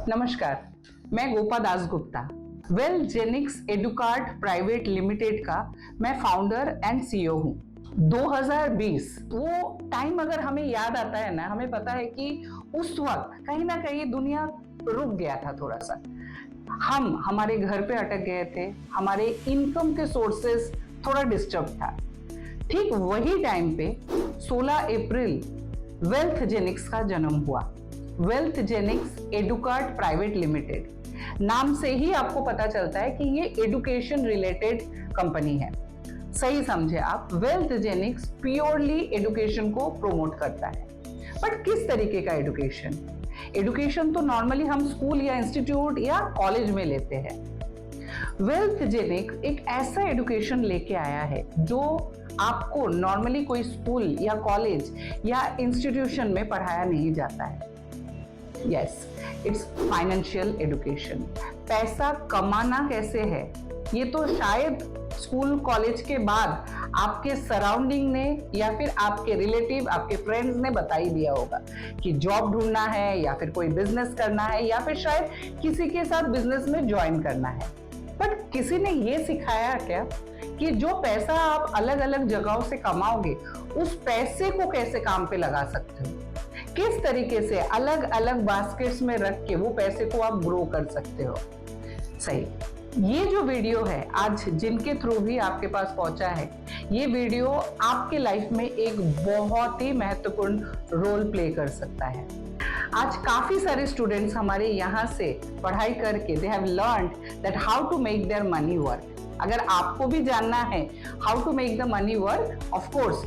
नमस्कार, मैं Gopa Das Gupta well जेनिक्स एडुकार्ट private limited का मैं फाउंडर एंड सीईओ हूँ। 2020 वो टाइम अगर हमें याद आता है ना, हमें पता है कि उस वक्त कहीं ना कहीं दुनिया रुक गया था थोड़ा सा। हम हमारे घर पे अटक गए थे, हमारे इनकम के सोर्सेस थोड़ा डिस्टर्ब था। ठीक वही टाइम पे 16 अप्रैल वेल्थ जेनिक्स का जन्म हुआ। वेल्थ जेनिक्स एडुकार्ट प्राइवेट लिमिटेड, नाम से ही आपको पता चलता है कि ये एडुकेशन रिलेटेड कंपनी है। सही समझे आप, वेल्थ जेनिक्स प्योरली एडुकेशन को प्रमोट करता है। बट किस तरीके का एडुकेशन? एडुकेशन तो नॉर्मली हम स्कूल या इंस्टीट्यूट या कॉलेज में लेते हैं। वेल्थ जेनिक्स एक ऐसा एडुकेशन लेके आया है जो आपको नॉर्मली कोई स्कूल या कॉलेज या इंस्टीट्यूशन में पढ़ाया नहीं जाता है। Yes, it's financial education. पैसा कमाना कैसे है ये तो शायद स्कूल कॉलेज के बाद आपके सराउंडिंग ने या फिर आपके रिलेटिव, आपके फ्रेंड्स ने बता ही दिया होगा कि जॉब ढूंढना है या फिर कोई बिजनेस करना है या फिर शायद किसी के साथ बिजनेस में ज्वाइन करना है। बट किसी ने ये सिखाया क्या कि जो पैसा आप अलग अलग जगहों से कमाओगे उस पैसे को कैसे काम पे लगा सकते हो, किस तरीके से अलग अलग बास्केट्स में रख के वो पैसे को आप ग्रो कर सकते हो। सही, ये जो वीडियो है आज जिनके थ्रू भी आपके पास पहुंचा है, ये वीडियो आपके लाइफ में एक बहुत ही महत्वपूर्ण रोल प्ले कर सकता है। आज काफी सारे स्टूडेंट्स हमारे यहाँ से पढ़ाई करके they have learned that how to make their money work. अगर आपको भी जानना है how to make the money work, of course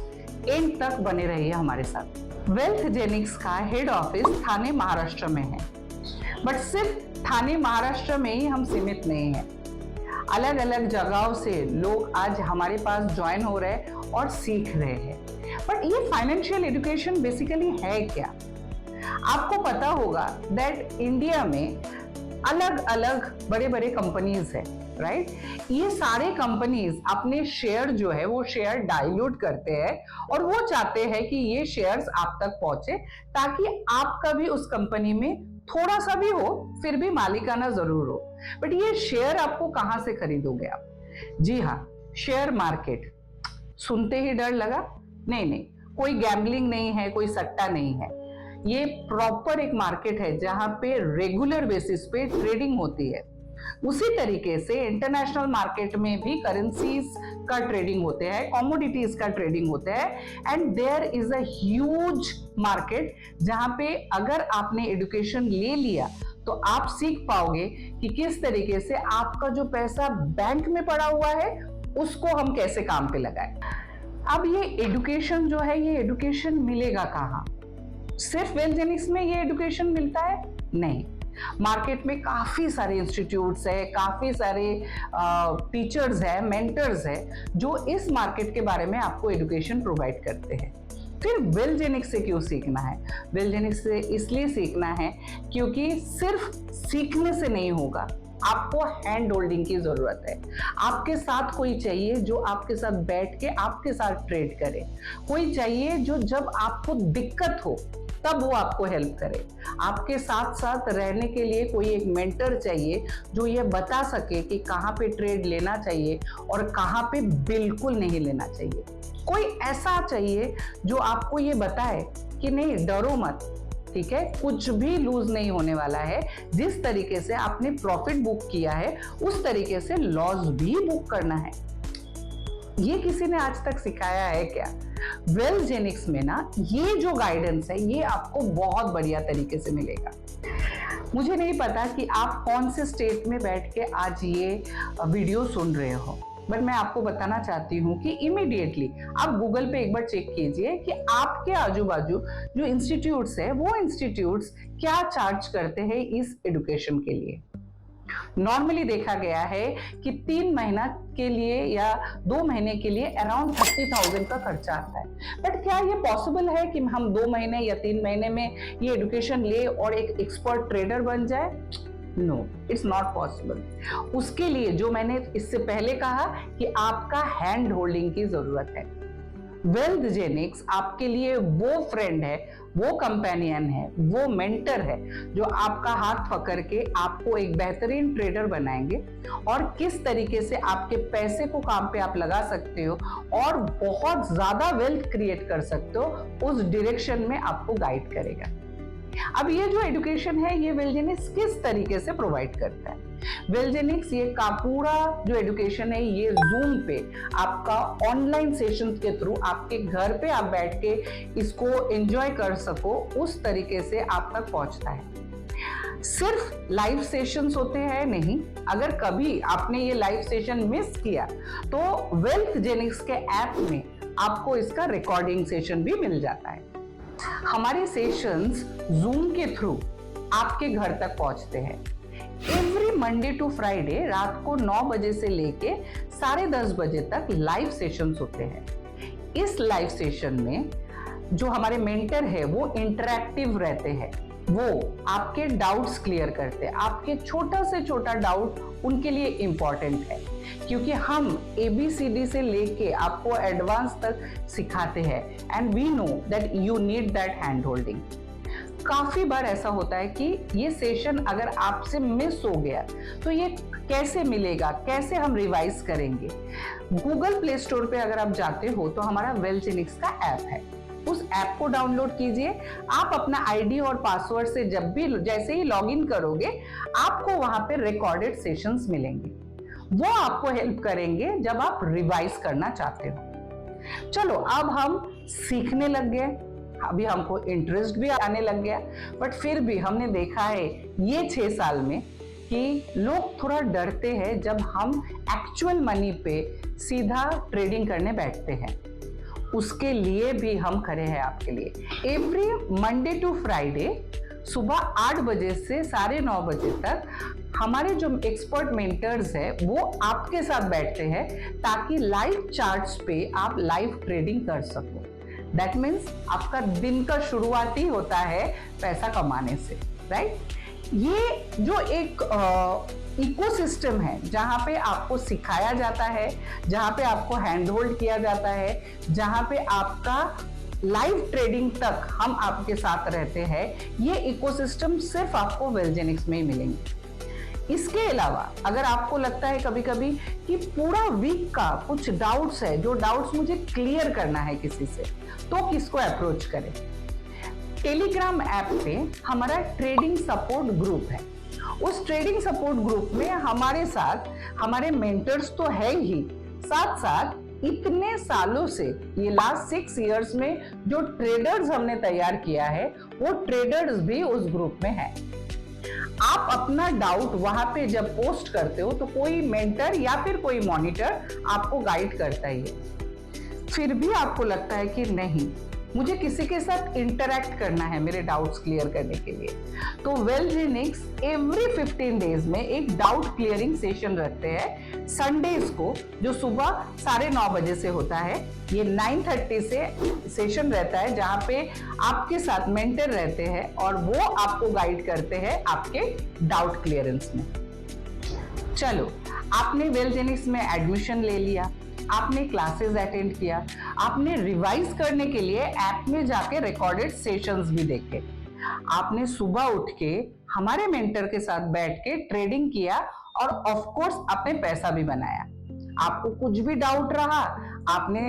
end तक बने रहिए हमारे साथ। वेल्थ जेनिक्स का हेड ऑफिस थाने महाराष्ट्र में है, बट सिर्फ थाने महाराष्ट्र में ही हम सीमित नहीं हैं। अलग अलग जगहों से लोग आज हमारे पास ज्वाइन हो रहे हैं और सीख रहे हैं। बट ये फाइनेंशियल एजुकेशन बेसिकली है क्या? आपको पता होगा दैट इंडिया में अलग अलग बड़े बड़े कंपनीज है, राइट? ये सारे कंपनीज अपने शेयर जो है वो शेयर डाइल्यूट करते हैं और वो चाहते हैं कि ये शेयर्स आप तक पहुंचे ताकि आपका भी उस कंपनी में थोड़ा सा भी हो, फिर भी मालिकाना जरूर हो। बट ये शेयर आपको कहां से खरीदोगे आप? जी हाँ, शेयर मार्केट। सुनते ही डर लगा? नहीं, कोई गैम्बलिंग नहीं है, कोई सट्टा नहीं है। ये प्रॉपर एक मार्केट है जहां पे रेगुलर बेसिस पे ट्रेडिंग होती है। उसी तरीके से इंटरनेशनल मार्केट में भी करेंसीज का ट्रेडिंग होते हैं, कमोडिटीज का ट्रेडिंग होता है and there is a huge market जहां पे अगर आपने एजुकेशन ले लिया तो आप सीख पाओगे कि किस तरीके से आपका जो पैसा बैंक में पड़ा हुआ है उसको हम कैसे काम पे लगाएं। अब ये एजुकेशन जो है, ये एजुकेशन मिलेगा कहाँ? सिर्फ वेल्थ जेनिक्स में ये एजुकेशन मिलता है? नहीं, मार्केट में काफी सारे इंस्टीट्यूट्स है, काफी सारे टीचर्स है, मेंटर्स है जो इस मार्केट के बारे में आपको एजुकेशन प्रोवाइड करते हैं। फिर वेल्थ जेनिक्स से क्यों सीखना है? वेल्थ जेनिक्स से इसलिए सीखना है क्योंकि सिर्फ सीखने से नहीं होगा, आपको हैंड होल्डिंग की जरूरत है। आपके साथ कोई चाहिए जो आपके साथ बैठ के आपके साथ ट्रेड करे। कोई चाहिए जो जब आपको दिक्कत हो तब वो आपको हेल्प करे। आपके साथ साथ रहने के लिए कोई एक मेंटर चाहिए जो ये बता सके कि कहाँ पे ट्रेड लेना चाहिए और कहाँ पे बिल्कुल नहीं लेना चाहिए। कोई ऐसा चाहिए जो आपको ये बताए कि नहीं, डरो मत, ठीक है, कुछ भी लूज नहीं होने वाला है। जिस तरीके से आपने प्रॉफिट बुक किया है उस तरीके से लॉस भी बुक करना है। ये किसी ने आज तक सिखाया है क्या? वेल्थ जेनिक्स में ना ये जो गाइडेंस है ये आपको बहुत बढ़िया तरीके से मिलेगा। मुझे नहीं पता कि आप कौन से स्टेट में बैठ के आज ये वीडियो सुन रहे हो, बट मैं आपको बताना चाहती हूँ कि इमीडिएटली आप गूगल पे एक बार चेक कीजिए कि आपके आजू बाजू जो इंस्टीट्यूट्स है वो इंस्टीट्यूट्स क्या चार्ज करते हैं इस एजुकेशन के लिए। नॉर्मली देखा गया है कि 3 महीना के लिए या 2 महीने के लिए अराउंड 30,000 का खर्चा आता है। बट क्या ये पॉसिबल है कि हम 2 महीने या 3 महीने में ये एजुकेशन ले और एक एक्सपर्ट ट्रेडर बन जाए? No, it's not possible. उसके लिए जो मैंने इससे पहले कहा कि आपका हैंड होल्डिंग की जरूरत है। वेल्थ जेनिक्स आपके लिए वो फ्रेंड है, वो कंपेनियन है, वो मेंटर है जो आपका हाथ पकड़ के आपको एक बेहतरीन ट्रेडर बनाएंगे और किस तरीके से आपके पैसे को काम पे आप लगा सकते हो और बहुत ज्यादा वेल्थ क्रिएट कर सकते हो, उस डायरेक्शन में आपको गाइड करेगा। अब ये जो एजुकेशन है ये वेलजेनिक्स किस तरीके से प्रोवाइड करता है? वेलजेनिक्स ये का पूरा जो एजुकेशन है ये जूम पे आपका ऑनलाइन सेशंस के थ्रू आपके घर पे आप बैठ के इसको एंजॉय कर सको, उस तरीके से आप तक पहुंचता है। सिर्फ लाइव सेशंस होते हैं नहीं, अगर कभी आपने ये लाइव सेशन मिस किया तो वेल्थजेनिक्स के ऐप में आपको इसका रिकॉर्डिंग सेशन भी मिल जाता है। हमारे सेशंस जूम के थ्रू आपके घर तक पहुंचते हैं। एवरी मंडे टू फ्राइडे रात को 9 बजे से लेके 10:30 बजे तक लाइव सेशंस होते हैं। इस लाइव सेशन में जो हमारे मेंटर है वो इंटरैक्टिव रहते हैं, वो आपके डाउट्स क्लियर करते हैं। आपके छोटा से छोटा डाउट उनके लिए इंपॉर्टेंट है, क्योंकि हम ABCD से लेके आपको एडवांस तक सिखाते हैं and we know that you need that hand holding. काफी बार ऐसा होता है कि ये सेशन अगर आपसे मिस हो गया तो ये कैसे मिलेगा, कैसे हम रिवाइज करेंगे? गूगल प्ले स्टोर पे अगर आप जाते हो तो हमारा वेलजेनिक्स का ऐप है, उस ऐप को डाउनलोड कीजिए। आप अपना आईडी और पासवर्ड से जब भी जैसे ही लॉगिन करोगे आपको वहां पे रिकॉर्डेड सेशंस मिलेंगे, वो आपको हेल्प करेंगे जब आप रिवाइज करना चाहते हो। चलो अब हम सीखने लग गए, अभी हमको इंटरेस्ट भी आने लग गया, बट फिर भी हमने देखा है ये 6 साल में कि लोग थोड़ा डरते हैं जब हम एक्चुअल मनी पे सीधा ट्रेडिंग करने बैठते हैं। उसके लिए भी हम खड़े हैं आपके लिए। एवरी मंडे टू फ्राइडे सुबह 8 बजे से 9:30 बजे तक हमारे जो एक्सपर्ट मेंटर्स है वो आपके साथ बैठते हैं ताकि लाइव चार्ट्स पे आप लाइव ट्रेडिंग कर सको। दैट मीन्स आपका दिन का शुरुआत ही होता है पैसा कमाने से, राइट? ये जो एक इकोसिस्टम है जहाँ पे आपको सिखाया जाता है, जहाँ पे आपको हैंड होल्ड किया जाता है, जहाँ पे आपका लाइव ट्रेडिंग तक हम आपके साथ रहते हैं, ये इकोसिस्टम सिर्फ आपको वेलजेनिक्स में ही मिलेंगे। इसके अलावा अगर आपको लगता है कभी कभी कि पूरा वीक का कुछ डाउट्स है, जो डाउट्स मुझे क्लियर करना है किसी से, तो किसको अप्रोच करें? टेलीग्राम ऐप पे हमारा ट्रेडिंग सपोर्ट ग्रुप है। उस ट्रेडिंग सपोर्ट ग्रुप में हमारे साथ हमारे मेंटर्स तो है ही, साथ साथ इतने सालों से ये लास्ट 6 इयर्स में जो ट्रेडर्स हमने तैयार किया है वो ट्रेडर्स भी उस ग्रुप में है। आप अपना डाउट वहां पे जब पोस्ट करते हो तो कोई मेंटर या फिर कोई मॉनिटर आपको गाइड करता ही है। फिर भी आपको लगता है कि नहीं, मुझे किसी के साथ इंटरैक्ट करना है मेरे डाउट्स क्लियर करने के लिए, तो वेलजेनिक्स एवरी 15 डेज में एक डाउट क्लियरिंग सेशन रखते हैं संडेज को, जो सुबह 9:30 बजे से होता है। ये 9:30 से सेशन रहता है जहाँ पे आपके साथ मेंटर रहते हैं और वो आपको गाइड करते हैं आपके डाउट क्लियरेंस में। चलो, आपने वेलजेनिक्स में एडमिशन ले लिया, आपने क्लासेस अटेंड किया, आपने रिवाइज करने के लिए ऐप में जाके रिकॉर्डेड सेशंस भी देखे, आपने सुबह उठ के हमारे मेंटर के साथ बैठ के ट्रेडिंग किया और ऑफ कोर्स आपने पैसा भी बनाया। आपको कुछ भी डाउट रहा, आपने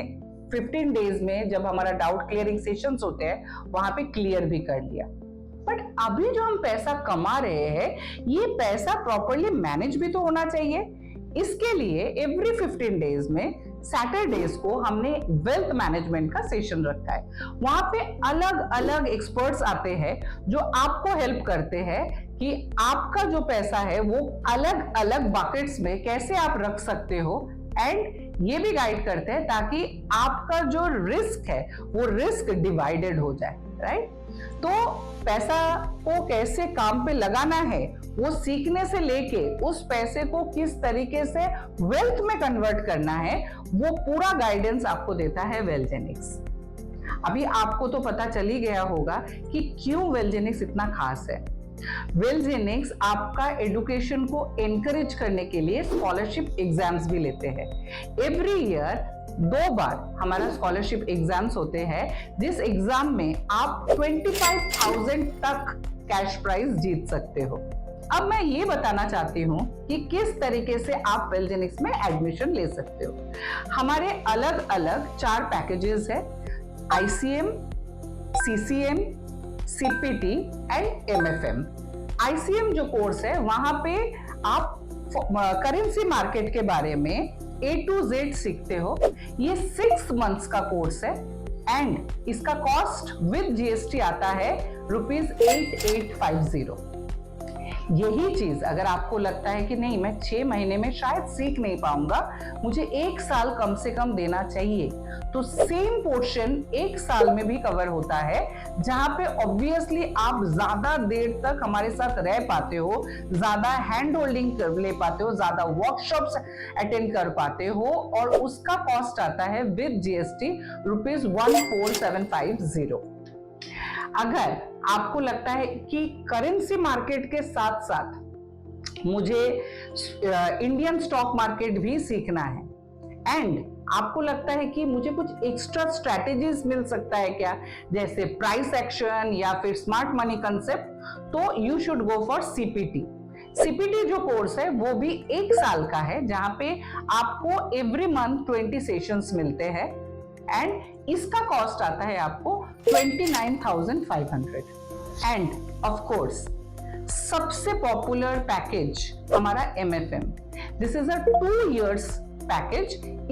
15 डेज में जब हमारा डाउट क्लियरिंग सेशंस होते हैं वहां पे क्लियर भी कर लिया। बट अभी जो हम पैसा कमा रहे हैं ये पैसा प्रॉपरली मैनेज भी तो होना चाहिए। इसके लिए एवरी 15 डेज में सैटरडेज को हमने वेल्थ मैनेजमेंट का सेशन रखा है। वहां पे अलग अलग एक्सपर्ट्स आते हैं जो आपको हेल्प करते हैं कि आपका जो पैसा है वो अलग अलग बकेट्स में कैसे आप रख सकते हो, एंड ये भी गाइड करते हैं ताकि आपका जो रिस्क है वो रिस्क डिवाइडेड हो जाए, राइट? तो पैसा को कैसे काम पे लगाना है वो सीखने से लेके उस पैसे को किस तरीके से वेल्थ में कन्वर्ट करना है वो पूरा गाइडेंस आपको देता है वेलजेनिक्स। अभी आपको तो पता चल ही गया होगा कि क्यों वेलजेनिक्स इतना खास है। वेलजेनिक्स आपका एजुकेशन को एनकरेज करने के लिए स्कॉलरशिप एग्जाम्स भी लेते हैं। एवरी ईयर 2 बार हमारा स्कॉलरशिप एग्जाम्स होते हैं, जिस एग्जाम में आप 25,000 तक कैश प्राइज जीत सकते हो। अब मैं ये बताना चाहती हूँ कि किस तरीके से आप वेलजेनिक्स में एडमिशन ले सकते हो। हमारे अलग अलग 4 पैकेजेस है, ICM, CCM, CPT and MFM। ICM जो कोर्स है वहां पे आप करेंसी मार्केट के बारे में A to Z सीखते हो। ये 6 मंथ्स का कोर्स है एंड इसका कॉस्ट विद GST आता है ₹8850। यही चीज अगर आपको लगता है कि नहीं मैं 6 महीने में शायद सीख नहीं पाऊंगा, मुझे 1 साल कम से कम देना चाहिए, तो सेम पोर्शन 1 साल में भी कवर होता है, जहां पे ऑब्वियसली आप ज्यादा देर तक हमारे साथ रह पाते हो, ज्यादा हैंड होल्डिंग ले पाते हो, ज्यादा वर्कशॉप्स अटेंड कर पाते हो, और उसका कॉस्ट आता है विद GST ₹14,750। अगर आपको लगता है कि करेंसी मार्केट के साथ साथ मुझे इंडियन स्टॉक मार्केट भी सीखना है एंड आपको लगता है कि मुझे कुछ एक्स्ट्रा स्ट्रैटेजीज मिल सकता है क्या, जैसे प्राइस एक्शन या फिर स्मार्ट मनी कंसेप्ट, तो you should go for CPT। CPT जो कोर्स है वो भी 1 साल का है, जहां पे आपको एवरी मंथ 20 सेशंस मिलते हैं एंड इसका कॉस्ट आता है आपको 29,500। एंड ऑफ कोर्स सबसे पॉपुलर पैकेज हमारा MFM। This is a 2 years package.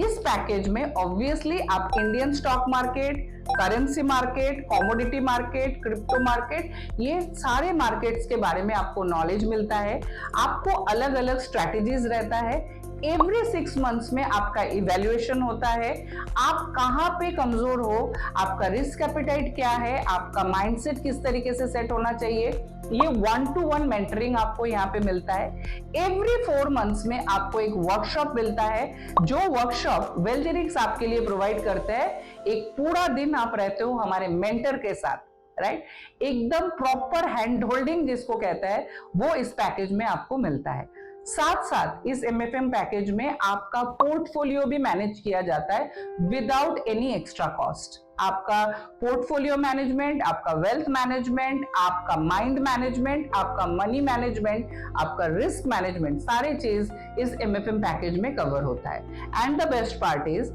इस पैकेज में ऑब्वियसली आप Indian stock market, currency market, commodity market, crypto market, ये सारे मार्केट्स के बारे में आपको नॉलेज मिलता है। आपको अलग अलग स्ट्रैटेजीज रहता है। एवरी 6 मंथ्स में आपका इवैल्यूएशन होता है, आप कहां पे कमजोर हो, आपका रिस्क एपेटाइट क्या है, आपका माइंडसेट किस तरीके से सेट होना चाहिए, ये 1-to-1 मेंटरिंग आपको यहाँ पे मिलता है। एवरी 4 मंथ्स में आपको एक वर्कशॉप मिलता है, जो वर्कशॉप वेलजेनिक्स आपके लिए प्रोवाइड करते हैं। एक पूरा दिन आप रहते हो हमारे मेंटर के साथ, राइट? एकदम प्रॉपर हैंड होल्डिंग जिसको कहता है, वो इस पैकेज में आपको मिलता है। साथ साथ इस MFM पैकेज में आपका पोर्टफोलियो भी मैनेज किया जाता है विदाउट एनी एक्स्ट्रा कॉस्ट। आपका पोर्टफोलियो मैनेजमेंट, आपका वेल्थ मैनेजमेंट, आपका माइंड मैनेजमेंट, आपका मनी मैनेजमेंट, आपका रिस्क मैनेजमेंट, सारे चीज इस MFM पैकेज में कवर होता है। And the best part is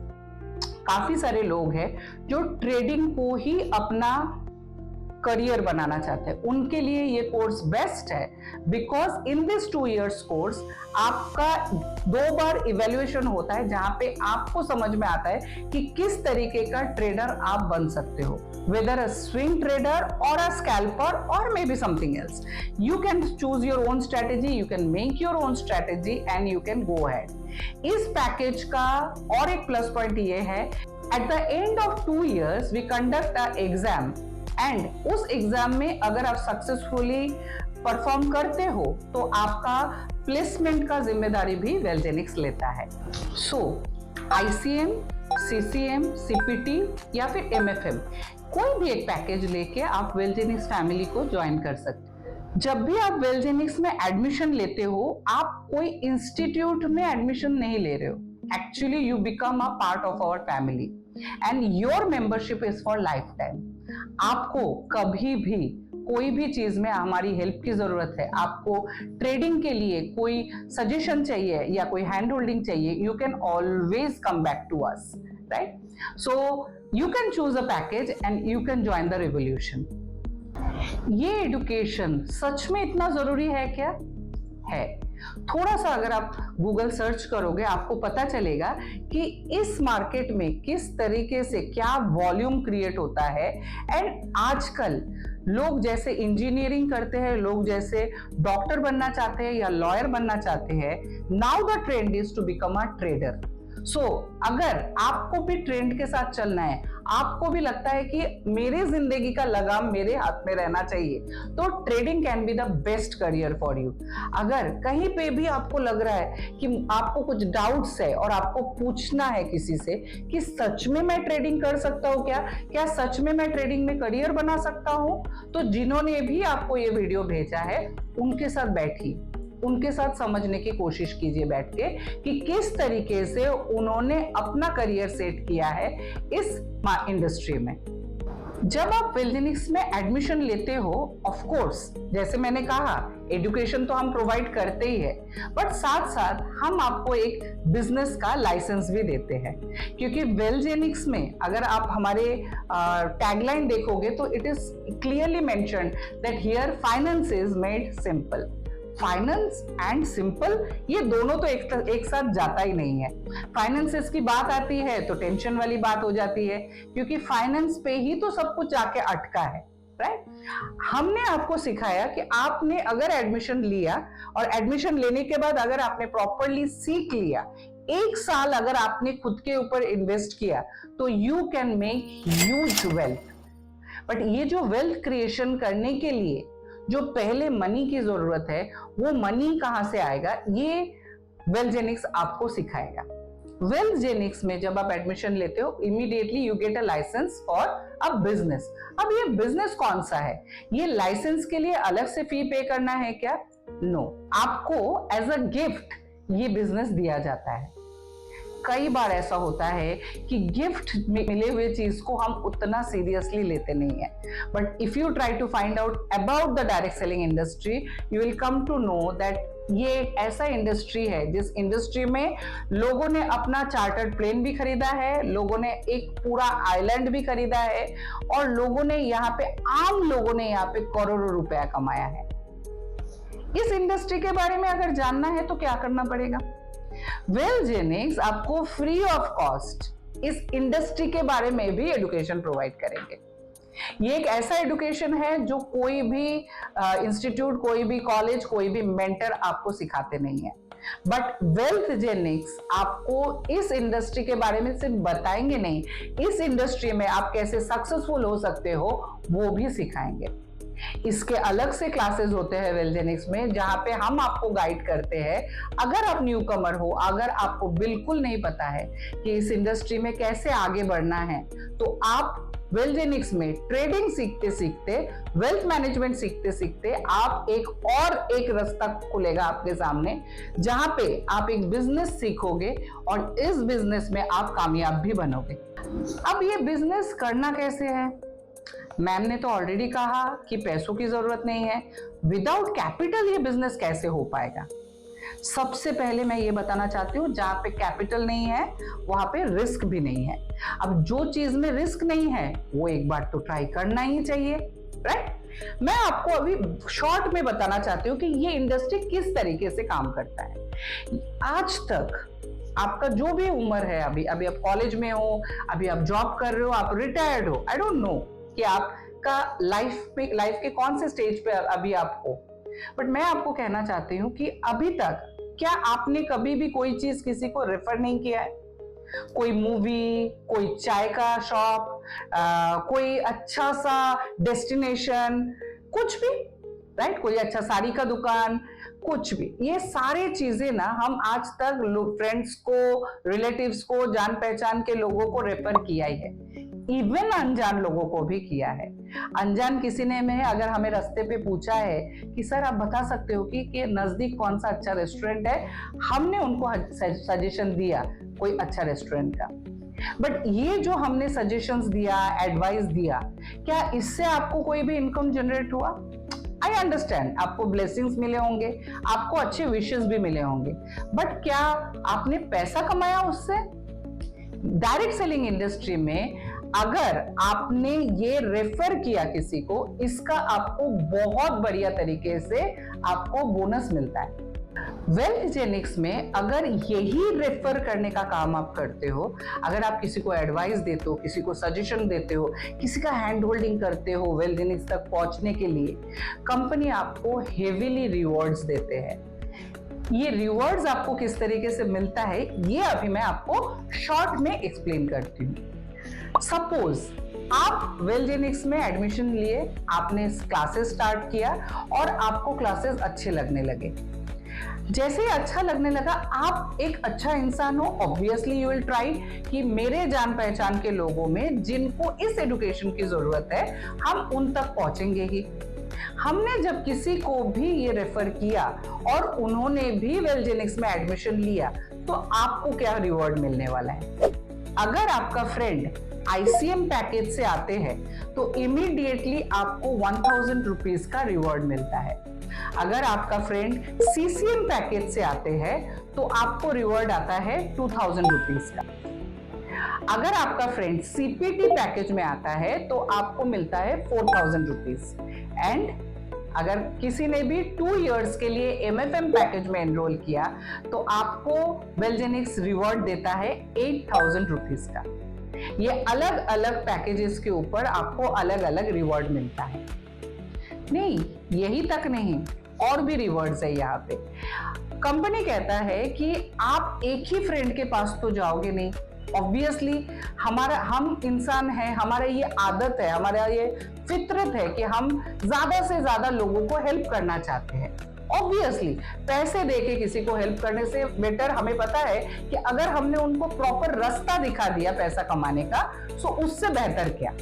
काफी सारे लोग हैं जो ट्रेडिंग को ही अपना करियर बनाना चाहते हैं, उनके लिए ये कोर्स बेस्ट है, because in this 2 years course आपका 2 बार इवैल्यूएशन होता है, जहां पे आपको समझ में आता है कि किस तरीके का ट्रेडर आप बन सकते हो, whether a swing trader or a scalper or maybe something else. You can choose your own strategy, you can make your own strategy and you can go ahead. इस पैकेज का और एक प्लस पॉइंट ये है, at the end of 2 years we conduct an exam and उस exam में अगर आप सक्सेसफुली परफॉर्म करते हो तो आपका प्लेसमेंट का जिम्मेदारी भी वेलजेनिक्स लेता है। सो ICM, CCM, CPT या फिर MFM, कोई भी एक पैकेज लेके आप वेलजेनिक्स फैमिली को ज्वाइन कर सकते हैं। जब भी आप वेलजेनिक्स में एडमिशन लेते हो, आप कोई इंस्टीट्यूट में एडमिशन नहीं ले रहे हो। Actually you become a part of our family and your membership is for life time. आपको कभी भी कोई भी चीज में हमारी हेल्प की जरूरत है, आपको ट्रेडिंग के लिए कोई सजेशन चाहिए या कोई हैंड होल्डिंग चाहिए, you can always come back to us, right? So you can choose a package and you can join the revolution. ये एजुकेशन सच में इतना जरूरी है क्या? है। थोड़ा सा अगर आप गूगल सर्च करोगे आपको पता चलेगा कि इस मार्केट में किस तरीके से क्या वॉल्यूम क्रिएट होता है। एंड आजकल लोग जैसे इंजीनियरिंग करते हैं, लोग जैसे डॉक्टर बनना चाहते हैं या लॉयर बनना चाहते हैं, now the trend is to become a trader. So अगर आपको भी ट्रेंड के साथ चलना है, आपको भी लगता है कि मेरी जिंदगी का लगाम मेरे हाथ में रहना चाहिए, तो trading can be the best career for you. अगर कहीं पे भी आपको लग रहा है कि आपको कुछ डाउट्स है और आपको पूछना है किसी से कि सच में मैं ट्रेडिंग कर सकता हूँ क्या सच में मैं ट्रेडिंग में करियर बना सकता हूँ, तो जिन्होंने भी आपको ये वीडियो भेजा है उनके साथ बैठिए, उनके साथ समझने की कोशिश कीजिए बैठ के कि किस तरीके से उन्होंने अपना करियर सेट किया है इस इंडस्ट्री में। जब आप वेलजेनिक्स में एडमिशन लेते हो, ऑफ कोर्स जैसे मैंने कहा एजुकेशन तो हम प्रोवाइड करते ही है, बट साथ साथ हम आपको एक बिजनेस का लाइसेंस भी देते हैं, क्योंकि वेलजेनिक्स में अगर आप हमारे टैगलाइन देखोगे तो it is clearly mentioned that here finance is made simple. Finance and simple ये दोनों तो एक साथ जाता ही नहीं है। फाइनेंसेस की बात आती है तो टेंशन वाली बात हो जाती है, क्योंकि फाइनेंस पे ही तो सब कुछ जाके अटका है, राइट। हमने आपको सिखाया कि आपने अगर एडमिशन लिया और एडमिशन लेने के बाद अगर आपने प्रॉपरली सीख लिया, 1 साल अगर आपने खुद के ऊपर इन्वेस्ट किया, तो you can make huge wealth. But ये जो वेल्थ क्रिएशन करने के लिए जो पहले मनी की जरूरत है, वो मनी कहां से आएगा, ये वेलजेनिक्स आपको सिखाएगा। वेलजेनिक्स में जब आप एडमिशन लेते हो, immediately you get a licence for a business. अब ये बिजनेस कौन सा है? ये लाइसेंस के लिए अलग से फी पे करना है क्या? नो, आपको एज अ गिफ्ट ये बिजनेस दिया जाता है। कई बार ऐसा होता है कि गिफ्ट मिले हुए चीज को हम उतना सीरियसली लेते नहीं है, but if you try to find out about the direct selling industry, you will come to know that ये एक ऐसा इंडस्ट्री है जिस इंडस्ट्री में लोगों ने अपना चार्टर्ड प्लेन भी खरीदा है, लोगों ने एक पूरा आइलैंड भी खरीदा है, और लोगों ने यहाँ पे, आम लोगों ने यहाँ पे करोड़ों रुपया कमाया है। इस इंडस्ट्री के बारे में अगर जानना है तो क्या करना पड़ेगा? वेलजेनिक्स आपको फ्री ऑफ कॉस्ट इस इंडस्ट्री के बारे में भी एजुकेशन प्रोवाइड करेंगे। ये एक ऐसा एजुकेशन है जो कोई भी इंस्टीट्यूट, कोई भी कॉलेज, कोई भी मेंटर आपको सिखाते नहीं है, बट वेलजेनिक्स आपको इस इंडस्ट्री के बारे में सिर्फ बताएंगे नहीं, इस इंडस्ट्री में आप कैसे सक्सेसफुल हो सकते हो वो भी सिखाएंगे। इसके अलग से क्लासेस होते हैं वेलजेनिक्स में, जहां पे हम आपको गाइड करते हैं। अगर आप न्यू कमर हो, अगर आपको बिल्कुल नहीं पता है कि इस इंडस्ट्री में कैसे आगे बढ़ना है, तो आप वेलजेनिक्स में ट्रेडिंग सीखते सीखते, वेल्थ मैनेजमेंट सीखते सीखते, आप एक रास्ता खुलेगा आपके सामने, जहां पे आप एक बिजनेस सीखोगे और इस बिजनेस में आप कामयाब भी बनोगे। अब ये बिजनेस करना कैसे है? मैम ने तो ऑलरेडी कहा कि पैसों की जरूरत नहीं है। विदाउट कैपिटल ये बिजनेस कैसे हो पाएगा? सबसे पहले मैं ये बताना चाहती हूँ, जहां पे कैपिटल नहीं है वहां पे रिस्क भी नहीं है। अब जो चीज में रिस्क नहीं है वो एक बार तो ट्राई करना ही चाहिए, राइट। मैं आपको अभी शॉर्ट में बताना चाहती हूँ कि ये इंडस्ट्री किस तरीके से काम करता है। आज तक आपका जो भी उम्र है, अभी आप कॉलेज में हो, अभी आप जॉब कर रहे हो, आप रिटायर्ड हो, आई डोंट नो कि आपका लाइफ के कौन से स्टेज पे अभी आप हो, बट मैं आपको कहना चाहती हूँ कि अभी तक क्या आपने कभी भी कोई चीज किसी को रेफर नहीं किया है? कोई मूवी, कोई चाय का शॉप, कोई अच्छा सा डेस्टिनेशन, कुछ भी, राइट, कोई अच्छा साड़ी का दुकान, कुछ भी। ये सारी चीजें ना हम आज तक फ्रेंड्स को, रिलेटिव्स को, जान पहचान के लोगों को रेफर किया ही है, इवन अनजान लोगों को भी किया है। अनजान किसी ने में अगर हमें रास्ते पे पूछा है कि सर आप बता सकते हो कि नजदीक कौन सा अच्छा रेस्टोरेंट है, हमने उनको सजेशन दिया कोई अच्छा रेस्टोरेंट का। बट ये जो हमने सजेशंस दिया, एडवाइस दिया, क्या इससे आपको कोई भी इनकम जनरेट हुआ? आई अंडरस्टैंड, आपको ब्लेसिंग्स मिले होंगे, आपको अच्छे विशेस भी मिले होंगे, बट क्या आपने पैसा कमाया उससे? डायरेक्ट सेलिंग इंडस्ट्री में अगर आपने ये रेफर किया किसी को, इसका आपको बहुत बढ़िया तरीके से आपको बोनस मिलता है। वेलजेनिक्स में अगर यही रेफर करने का काम आप करते हो, अगर आप किसी को एडवाइस देते हो, किसी को सजेशन देते हो, किसी का हैंड होल्डिंग करते हो वेलजेनिक्स तक पहुंचने के लिए, कंपनी आपको हेवीली रिवॉर्ड्स देते हैं। ये रिवॉर्ड्स आपको किस तरीके से मिलता है ये अभी मैं आपको शॉर्ट में एक्सप्लेन करती हूँ। सपोज आप वेलजेनिक्स में एडमिशन लिए, आपने क्लासेस स्टार्ट किया और आपको क्लासेस अच्छे लगने लगे। जैसे ही अच्छा लगने लगा, आप एक अच्छा इंसान हो, ऑब्वियसली यू विल ट्राई कि मेरे जान पहचान के लोगों में जिनको इस एजुकेशन की जरूरत है हम उन तक पहुंचेंगे ही। हमने जब किसी को भी ये रेफर किया और उन्होंने भी वेलजेनिक्स में एडमिशन लिया तो आपको क्या रिवॉर्ड मिलने वाला है? अगर आपका फ्रेंड ICM पैकेज से आते हैं तो इमीडिएटली आपको 1000 रुपीज का रिवॉर्ड मिलता है। अगर आपका फ्रेंड CCM पैकेज से आते हैं तो आपको रिवॉर्ड आता है 2000 रुपीज का। अगर आपका फ्रेंड CPT पैकेज में आता है तो आपको मिलता है 4000 रुपीज। एंड अगर किसी ने भी 2 इयर्स के लिए MFM पैकेज में एनरोल किया तो आपको वेलजेनिक्स रिवॉर्ड देता है 8000 रुपीज का। ये अलग अलग पैकेजेस के ऊपर आपको अलग अलग रिवॉर्ड मिलता है। नहीं, यही तक नहीं, और भी रिवॉर्ड्स है यहाँ पे। कंपनी कहता है कि आप एक ही फ्रेंड के पास तो जाओगे नहीं, ऑब्वियसली हम इंसान हैं, हमारा ये आदत है, हमारा ये फितरत है कि हम ज्यादा से ज्यादा लोगों को हेल्प करना चाहते हैं। ऑब्वियसली पैसे देके किसी को हेल्प करने से बेटर हमें पता है कि अगर हमने उनको प्रॉपर रास्ता दिखा दिया पैसा कमाने का तो उससे बेहतर क्या।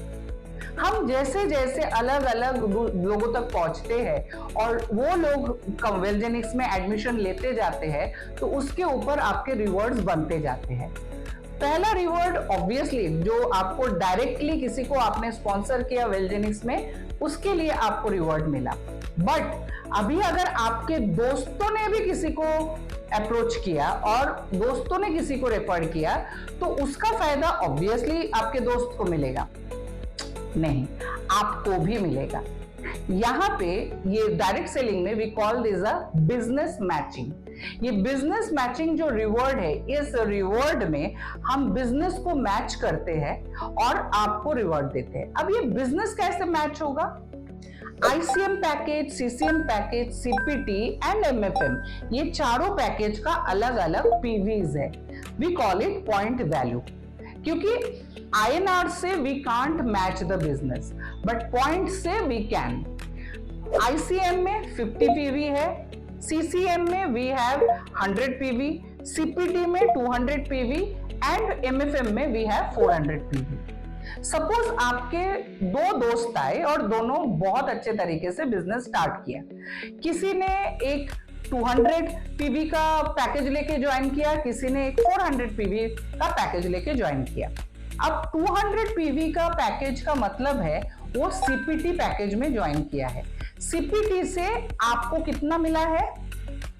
हम जैसे जैसे अलग अलग लोगों तक पहुंचते हैं और वो लोग वेलजेनिक्स में एडमिशन लेते जाते हैं तो उसके ऊपर आपके रिवॉर्ड्स बनते जाते हैं। पहला रिवॉर्ड ऑब्वियसली जो आपको डायरेक्टली किसी को आपने स्पॉन्सर किया वेलजेनिक्स में, उसके लिए आपको रिवॉर्ड मिला। बट अभी अगर आपके दोस्तों ने भी किसी को अप्रोच किया और दोस्तों ने किसी को रेफर किया तो उसका फायदा ऑब्वियसली आपके दोस्त को मिलेगा नहीं, आपको भी मिलेगा। यहाँ पे ये डायरेक्ट सेलिंग में we call this a business matching. ये बिजनेस मैचिंग जो रिवॉर्ड है, इस रिवॉर्ड में हम बिजनेस को मैच करते हैं और आपको रिवॉर्ड देते हैं। अब ये बिजनेस कैसे मैच होगा? ICM package, CCM package, CPT and MFM, ये चारों पैकेज का अलग अलग PVs है। We call it point value, क्योंकि INR से we can't match the business but point से वी कैन। ICM में 50 PV है, CCM में वी हैव 100 PV, CPT में 200 PV एंड MFM में वी हैव 400 PV। सपोज आपके 2 दोस्त आए और दोनों बहुत अच्छे तरीके से बिजनेस स्टार्ट किया। किसी ने एक 200 PV का पैकेज लेके ज्वाइन किया, किसी ने एक 400 PV का पैकेज लेके ज्वाइन किया। अब 200 PV का पैकेज का मतलब है वो CPT पैकेज में ज्वाइन किया है। CPT से आपको कितना मिला है?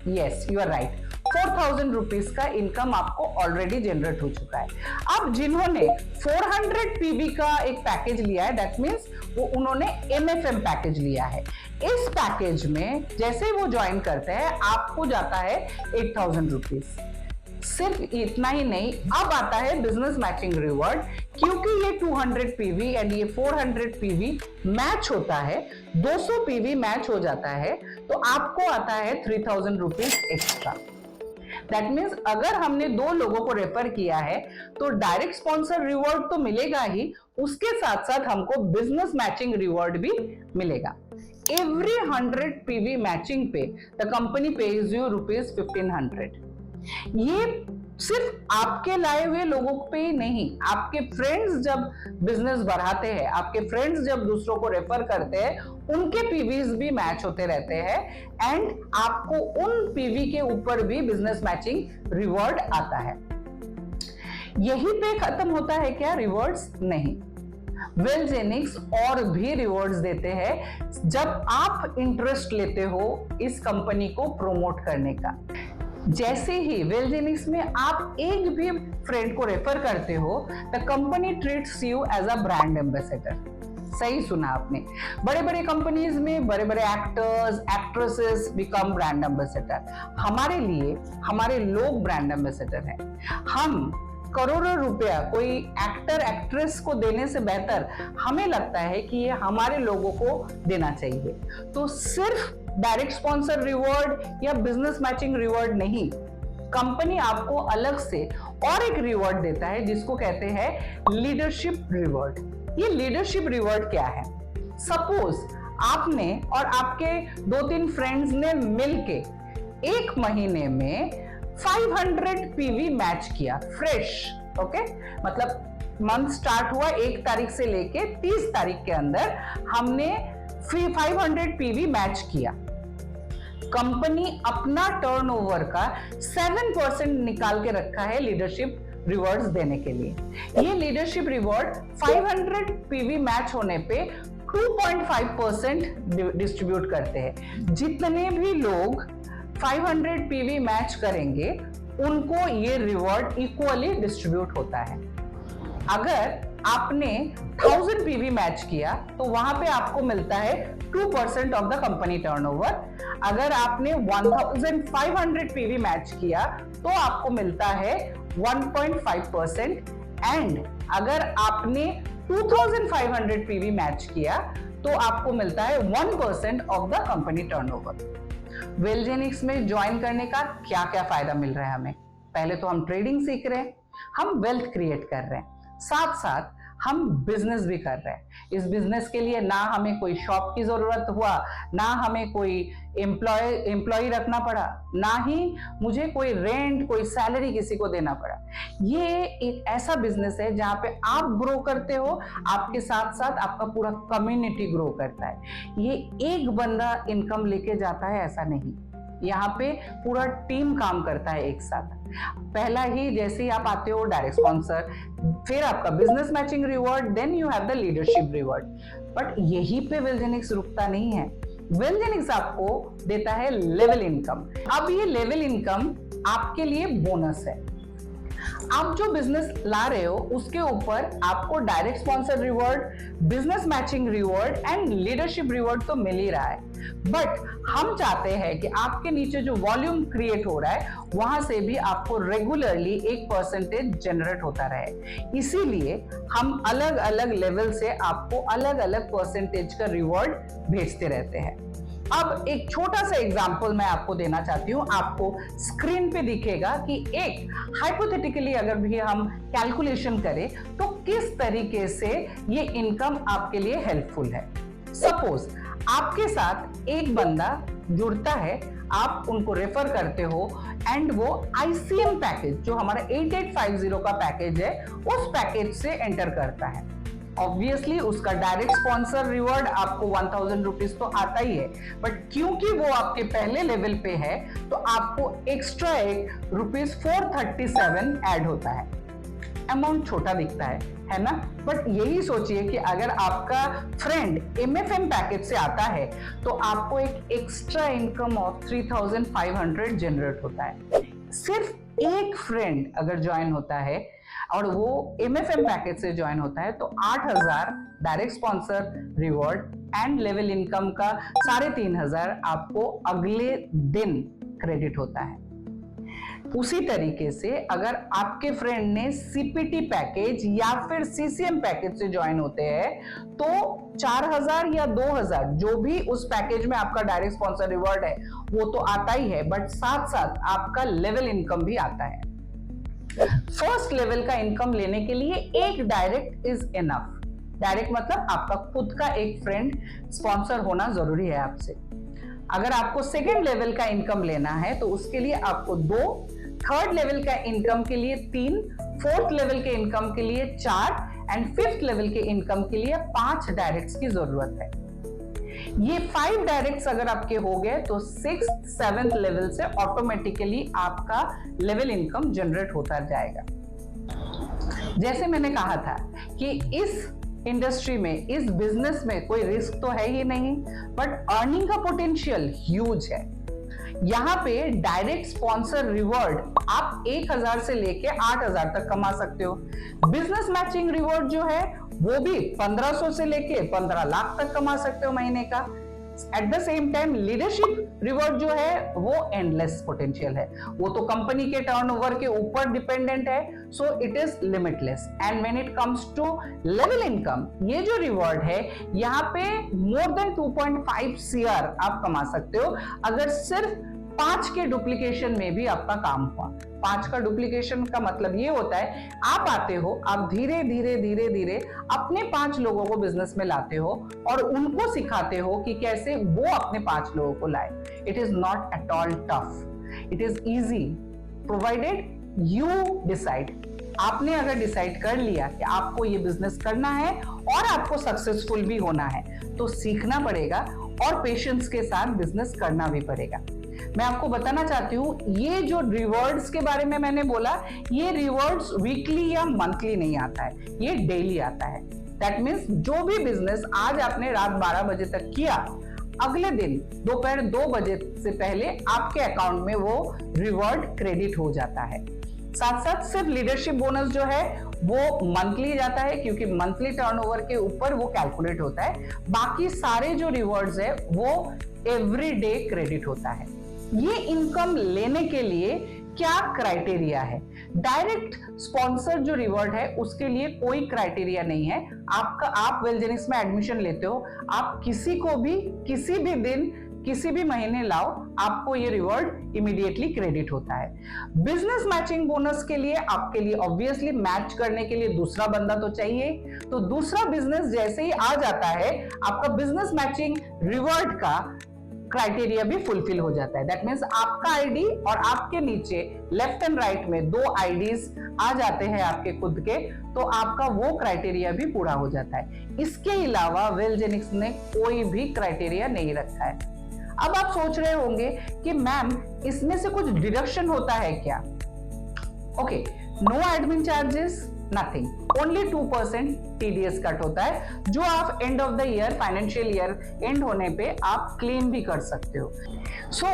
Yes, you are right, 4000 rupees का इनकम आपको ऑलरेडी जनरेट हो चुका है। अब जिन्होंने 400 PV का एक पैकेज लिया है, दैट मीन्स वो उन्होंने MFM पैकेज लिया है। इस पैकेज में जैसे ही वो ज्वाइन करते हैं आपको जाता है 8000 रुपीज। सिर्फ इतना ही नहीं, अब आता है बिजनेस मैचिंग रिवॉर्ड। क्योंकि ये 200 PV एंड ये 400 PV मैच होता है, 200 PV मैच हो जाता है तो आपको आता है 3000 रुपीज एक्स्ट्रा। दैट मीन्स अगर हमने 2 लोगों को रेफर किया है तो डायरेक्ट स्पॉन्सर रिवॉर्ड तो मिलेगा ही, उसके साथ साथ हमको बिजनेस मैचिंग रिवॉर्ड भी मिलेगा। एवरी 100 PV मैचिंग पे द कंपनी पेज यू ₹1500। ये सिर्फ आपके लाए हुए लोगों पे ही नहीं, आपके फ्रेंड्स जब बिजनेस बढ़ाते हैं, आपके फ्रेंड्स जब दूसरों को रेफर करते हैं, उनके पीवीज भी मैच होते रहते हैं एंड आपको उन पीवी के ऊपर भी बिजनेस मैचिंग रिवॉर्ड आता है। यही पे खत्म होता है क्या रिवॉर्ड्स? नहीं, वेलजेनिक्स और भी रिवॉर्ड्स देते हैं जब आप इंटरेस्ट लेते हो इस कंपनी को प्रमोट करने का। जैसे ही वेलजेनिक्स में आप एक भी फ्रेंड को रेफर करते हो, the company treats you as a brand ambassador. सही सुना आपने, बड़े बड़े कंपनीज में बड़े बड़े actors actresses become brand ambassador. हमारे लिए हमारे लोग ब्रांड एम्बेसडर हैं। हम करोड़ों रुपया कोई एक्टर एक्ट्रेस को देने से बेहतर हमें लगता है कि ये हमारे लोगों को देना चाहिए। तो सिर्फ डायरेक्ट स्पॉन्सर रिवॉर्ड या बिजनेस मैचिंग रिवॉर्ड नहीं, कंपनी आपको अलग से और एक रिवॉर्ड देता है जिसको कहते हैं लीडरशिप रिवॉर्ड। ये लीडरशिप रिवॉर्ड क्या है? सपोज आपने और आपके 2-3 फ्रेंड्स ने मिलके एक महीने में 500 पीवी मैच किया फ्रेश। ओके, मतलब मंथ स्टार्ट हुआ 1 तारीख से लेके 30 तारीख के अंदर हमने 500 पीवी मैच किया। कंपनी अपना टर्नओवर का 7% निकाल के रखा है लीडरशिप रिवॉर्ड्स देने के लिए। ये लीडरशिप रिवॉर्ड 500 पीवी मैच होने पे 2.5% डिस्ट्रीब्यूट करते हैं। जितने भी लोग 500 पीवी मैच करेंगे उनको ये रिवॉर्ड इक्वली डिस्ट्रीब्यूट होता है। अगर आपने 1000 पीवी मैच किया तो वहां पे आपको मिलता है 2% ऑफ द कंपनी टर्नओवर। अगर आपने 1500 पीवी मैच किया तो आपको मिलता है 1.5%। एंड अगर आपने 2500 पीवी मैच किया तो आपको मिलता है 1% ऑफ द कंपनी टर्नओवर। वेलजेनिक्स में ज्वाइन करने का क्या क्या फायदा मिल रहा है हमें? पहले तो हम ट्रेडिंग सीख रहे हैं, हम वेल्थ क्रिएट कर रहे हैं, साथ साथ हम बिजनेस भी कर रहे हैं। इस बिजनेस के लिए ना हमें कोई शॉप की जरूरत हुआ, ना हमें कोई एम्प्लॉय रखना पड़ा, ना ही मुझे कोई रेंट, कोई सैलरी किसी को देना पड़ा। ये एक ऐसा बिजनेस है जहां पे आप ग्रो करते हो, आपके साथ साथ आपका पूरा कम्युनिटी ग्रो करता है। ये एक बंदा इनकम लेके जाता है ऐसा नहीं, यहाँ पे पूरा टीम काम करता है एक साथ। पहला ही जैसे ही आप आते हो डायरेक्ट स्पॉन्सर, फिर आपका business matching reward, then you have the leadership reward. But यही पे वेलजेनिक्स रुकता नहीं है। वेलजेनिक्स आपको देता है लेवल इनकम। अब ये लेवल इनकम आपके लिए बोनस है। आप जो बिजनेस ला रहे हो उसके ऊपर आपको direct sponsor reward, business matching reward and leadership reward तो मिल ही रहा है। बट हम चाहते हैं कि आपके नीचे जो वॉल्यूम क्रिएट हो रहा है वहां से भी आपको रेगुलरली 1% जनरेट होता रहे। इसीलिए हम अलग अलग लेवल से आपको अलग अलग परसेंटेज का रिवॉर्ड भेजते रहते हैं। अब एक छोटा सा एग्जांपल मैं आपको देना चाहती हूं। आपको स्क्रीन पे दिखेगा कि एक हाइपोथेटिकली अगर भी हम कैलकुलेशन करें तो किस तरीके से ये इनकम आपके लिए हेल्पफुल है। सपोज आपके साथ एक बंदा जुड़ता है, आप उनको रेफर करते हो एंड वो ICM पैकेज जो हमारा 8850 का पैकेज है उस पैकेज से एंटर करता है। ऑब्वियसली उसका डायरेक्ट स्पॉन्सर रिवॉर्ड आपको 1000 रुपीज तो आता ही है, बट क्योंकि वो आपके पहले लेवल पे है तो आपको एक्स्ट्रा एक ₹437 ऐड होता है। अमाउंट छोटा दिखता है ना? बट यही सोचिए कि अगर आपका फ्रेंड MFM पैकेज से आता है तो आपको एक एक्स्ट्रा इनकम ऑफ 3500 जनरेट होता है। सिर्फ एक फ्रेंड अगर ज्वाइन होता है और वो MFM पैकेज से ज्वाइन होता है तो 8000 direct sponsor reward and level income का 3500 आपको अगले दिन क्रेडिट होता है। उसी तरीके से अगर आपके फ्रेंड ने CPT पैकेज या फिर CCM पैकेज से ज्वाइन होते हैं तो 4000 या 2000 जो भी उस पैकेज में आपका डायरेक्ट स्पॉन्सर रिवॉर्ड है वो तो आता ही है, बट साथ साथ आपका लेवल इनकम भी आता है। फर्स्ट लेवल का इनकम लेने के लिए एक डायरेक्ट इज इनफ। डायरेक्ट मतलब आपका खुद का एक फ्रेंड स्पॉन्सर होना जरूरी है आपसे। अगर आपको सेकेंड लेवल का इनकम लेना है तो उसके लिए आपको 2, थर्ड लेवल का इनकम के लिए 3, फोर्थ लेवल के इनकम के लिए 4 एंड फिफ्थ लेवल के इनकम के लिए 5 डायरेक्ट्स की जरूरत है। ये 5 डायरेक्ट्स अगर आपके हो गए तो 6th 7th लेवल से ऑटोमेटिकली आपका लेवल इनकम जनरेट होता जाएगा। जैसे मैंने कहा था कि इस इंडस्ट्री में, इस बिजनेस में कोई रिस्क तो है ही नहीं, बट अर्निंग का पोटेंशियल ह्यूज है। यहाँ पे डायरेक्ट स्पॉन्सर रिवॉर्ड आप 1000 से लेके 8000 तक कमा सकते हो। बिजनेस मैचिंग रिवॉर्ड जो है वो भी 1500 से लेके 15 लाख तक कमा सकते हो महीने का। At the same time leadership reward जो है वो एंडलेस पोटेंशियल है, वो तो कंपनी के टर्नओवर के ऊपर डिपेंडेंट है, so it is limitless. And when it comes to level income, ये जो रिवॉर्ड है यहाँ पे मोर देन 2.5 CR आप कमा सकते हो अगर सिर्फ 5 के डुप्लीकेशन में भी आपका काम हुआ। 5 का डुप्लीकेशन का मतलब ये होता है आप आते हो, आप धीरे धीरे धीरे धीरे अपने 5 लोगों को बिजनेस में लाते हो और उनको सिखाते हो कि कैसे वो अपने 5 लोगों को लाए। It is not at all tough, it is easy provided you decide. आपने अगर डिसाइड कर लिया कि आपको ये बिजनेस करना है और आपको सक्सेसफुल भी होना है, तो सीखना पड़ेगा और पेशेंस के साथ बिजनेस करना भी पड़ेगा। मैं आपको बताना चाहती हूँ, ये जो रिवॉर्ड्स के बारे में मैंने बोला, ये रिवॉर्ड्स वीकली या मंथली नहीं आता है, ये डेली आता है। दैट मीन्स जो भी बिजनेस आज आपने रात 12 बजे तक किया, अगले दिन दोपहर 2 बजे से पहले आपके अकाउंट में वो रिवॉर्ड क्रेडिट हो जाता है। साथ साथ सिर्फ लीडरशिप बोनस जो है वो मंथली जाता है, क्योंकि मंथली टर्नओवर के ऊपर वो कैलकुलेट होता है। बाकी सारे जो रिवॉर्ड्स है वो एवरी डे क्रेडिट होता है। ये इनकम लेने के लिए क्या क्राइटेरिया है? डायरेक्ट स्पॉन्सर जो रिवॉर्ड है उसके लिए कोई क्राइटेरिया नहीं है। आप वेलजेनिक्स में एडमिशन लेते हो, आप किसी को भी किसी भी दिन किसी भी महीने लाओ, आपको ये रिवॉर्ड इमीडिएटली क्रेडिट होता है। बिजनेस मैचिंग बोनस के लिए आपके लिए ऑब्वियसली मैच करने के लिए दूसरा बंदा तो चाहिए, तो दूसरा बिजनेस जैसे ही आ जाता है, आपका बिजनेस मैचिंग रिवॉर्ड का क्राइटेरिया भी फुलफिल हो जाता है। दैट मीन्स आपका आईडी और आपके नीचे लेफ्ट एंड राइट में 2 आईडीज आ जाते हैं आपके खुद के, तो आपका वो क्राइटेरिया भी पूरा हो जाता है। इसके अलावा वेलजेनिक्स ने कोई भी क्राइटेरिया नहीं रखा है। अब आप सोच रहे होंगे कि मैम इसमें से कुछ डिडक्शन होता है क्या? Okay, no admin charges, nothing, only 2% TDS cut होता है, जो आप end of the year, financial year end होने पे आप क्लेम भी कर सकते हो। सो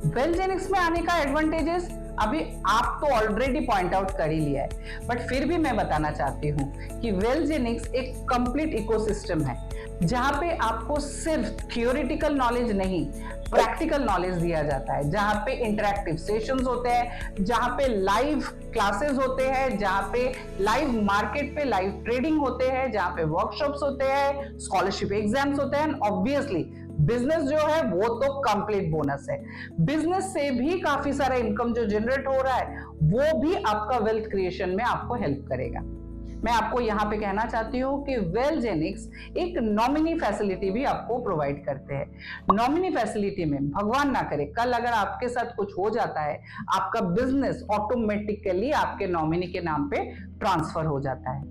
वेलजेनिक्स में आने का एडवांटेजेस अभी आप तो ऑलरेडी पॉइंट आउट कर ही लिया है, बट फिर भी मैं बताना चाहती हूँ कि वेलजेनिक्स एक कंप्लीट इकोसिस्टम है, जहां पे आपको सिर्फ थियोरिटिकल नॉलेज नहीं, प्रैक्टिकल नॉलेज दिया जाता है, जहां पे इंटरैक्टिव सेशंस होते हैं, जहां पे लाइव क्लासेस होते हैं, जहां पे लाइव मार्केट पे लाइव ट्रेडिंग होते हैं, जहां पे वर्कशॉप्स होते हैं, स्कॉलरशिप एग्जाम्स होते हैं। ऑब्वियसली बिजनेस जो है वो तो कंप्लीट बोनस है। बिजनेस से भी काफी सारा इनकम जो जनरेट हो रहा है वो भी आपका वेल्थ क्रिएशन में आपको हेल्प करेगा। मैं आपको यहाँ पे कहना चाहती हूँ कि वेलजेनिक्स एक नॉमिनी फैसिलिटी भी आपको प्रोवाइड करते हैं। नॉमिनी फैसिलिटी में भगवान ना करे कल अगर आपके साथ कुछ हो जाता है, आपका बिजनेस ऑटोमेटिकली आपके नॉमिनी के नाम पे ट्रांसफर हो जाता है।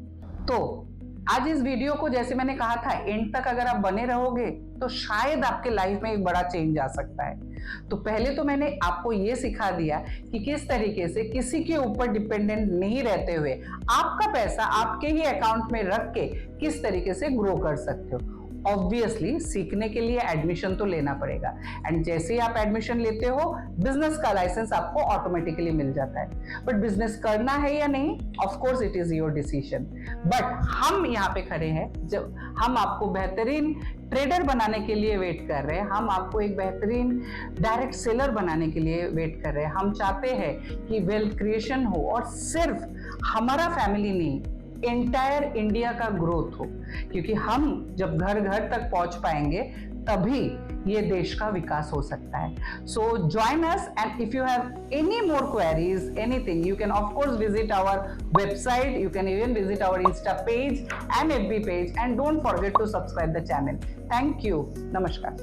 तो आज इस वीडियो को, जैसे मैंने कहा था, एंड तक अगर आप बने रहोगे तो शायद आपके लाइफ में एक बड़ा चेंज आ सकता है। तो पहले तो मैंने आपको ये सिखा दिया कि किस तरीके से किसी के ऊपर डिपेंडेंट नहीं रहते हुए आपका पैसा आपके ही अकाउंट में रख के किस तरीके से ग्रो कर सकते हो। ऑब्वियसली सीखने के लिए एडमिशन तो लेना पड़ेगा, एंड जैसे ही आप एडमिशन लेते हो बिजनेस का लाइसेंस आपको ऑटोमेटिकली मिल जाता है। बट बिजनेस करना है या नहीं, of course it is your decision. But हम यहाँ पे खड़े हैं, जब हम आपको बेहतरीन ट्रेडर बनाने के लिए वेट कर रहे हैं, हम आपको एक बेहतरीन डायरेक्ट सेलर बनाने के लिए वेट कर रहे हैं। हम चाहते हैं कि वेल्थ क्रिएशन हो और सिर्फ हमारा फैमिली नहीं, एंटायर इंडिया का ग्रोथ हो, क्योंकि हम जब घर घर तक पहुंच पाएंगे तभी ये देश का विकास हो सकता है। सो join us, and if you have any more queries, anything, you can of course visit our website, you can even visit our Insta page and FB page, and don't forget to subscribe the channel. Thank you. Namaskar.